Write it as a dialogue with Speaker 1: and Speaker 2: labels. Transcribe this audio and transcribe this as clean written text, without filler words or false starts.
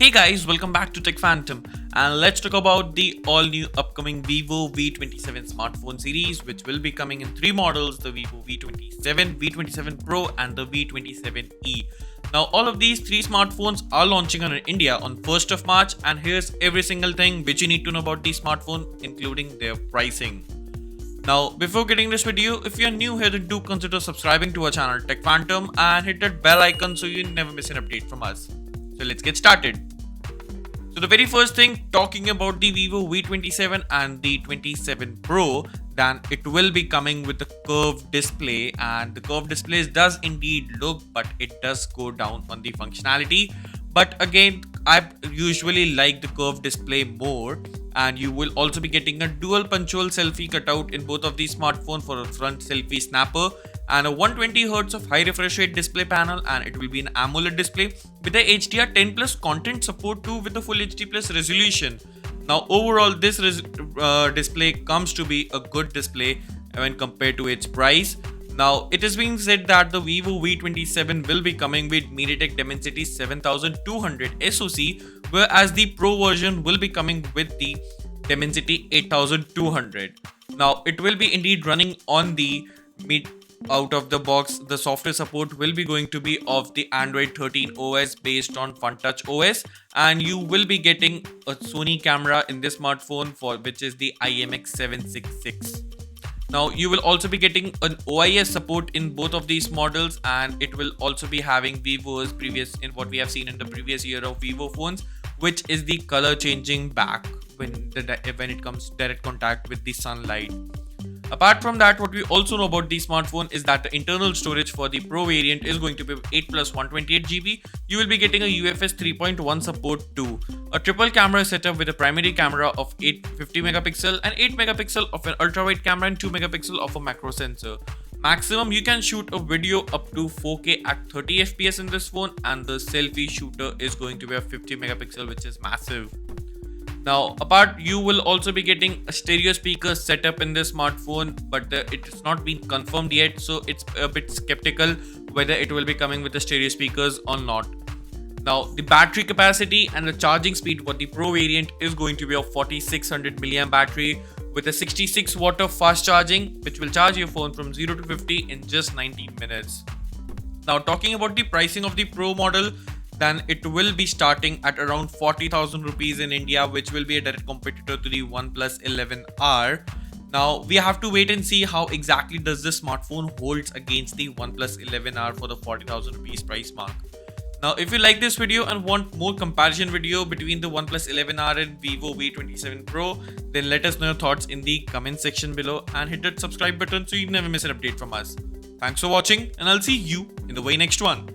Speaker 1: Hey guys, welcome back to Tech Phantom, and let's talk about the all new upcoming Vivo V27 smartphone series, which will be coming in three models: the Vivo V27, V27 Pro, and the V27e. Now, all of these three smartphones are launching in India on 1st of March, and here's every single thing which you need to know about these smartphones, including their pricing. Now, before getting this video, if you're new here, then do consider subscribing to our channel Tech Phantom and hit that bell icon so you never miss an update from us. So let's get started. So the very first thing, talking about the Vivo V27 and the 27 Pro, then it will be coming with a curved display, and the curved displays does indeed look, but it does go down on the functionality. But again, I usually like the curved display more, and you will also be getting a dual punch-hole selfie cutout in both of these smartphones for a front selfie snapper, and a 120Hz of high refresh rate display panel, and it will be an AMOLED display with the HDR10 plus content support too, with the full HD plus resolution. Now overall, this display comes to be a good display when compared to its price. Now, it is being said that the Vivo V27 will be coming with MediaTek Dimensity 7200 SoC, whereas the Pro version will be coming with the Dimensity 8200. Now, it will be indeed running on the out of the box. The software support will be going to be of the Android 13 OS based on FunTouch OS, and you will be getting a Sony camera in this smartphone, for which is the IMX766. Now, you will also be getting an OIS support in both of these models, and it will also be having Vivo's previous, in what we have seen in the previous year of Vivo phones, which is the color changing back when it comes direct contact with the sunlight. Apart from that, what we also know about the smartphone is that the internal storage for the Pro variant is going to be 8 plus 128GB. You will be getting a UFS 3.1 support too. A triple camera setup with a primary camera of 50 megapixel and 8 megapixel of an ultra wide camera and 2 megapixel of a macro sensor. Maximum you can shoot a video up to 4K at 30 FPS in this phone, and the selfie shooter is going to be a 50 megapixel, which is massive. Now, you will also be getting a stereo speaker setup in this smartphone, but it has not been confirmed yet, so it's a bit skeptical whether it will be coming with the stereo speakers or not. Now, the battery capacity and the charging speed for the Pro variant is going to be a 4600 mAh battery with a 66 watt of fast charging, which will charge your phone from 0 to 50 in just 19 minutes. Now, talking about the pricing of the Pro model, then it will be starting at around 40,000 rupees in India, which will be a direct competitor to the OnePlus 11R. Now, we have to wait and see how exactly does this smartphone holds against the OnePlus 11R for the 40,000 rupees price mark. Now, if you like this video and want more comparison video between the OnePlus 11R and Vivo V27 Pro, then let us know your thoughts in the comment section below and hit that subscribe button so you never miss an update from us. Thanks for watching, and I'll see you in the very next one.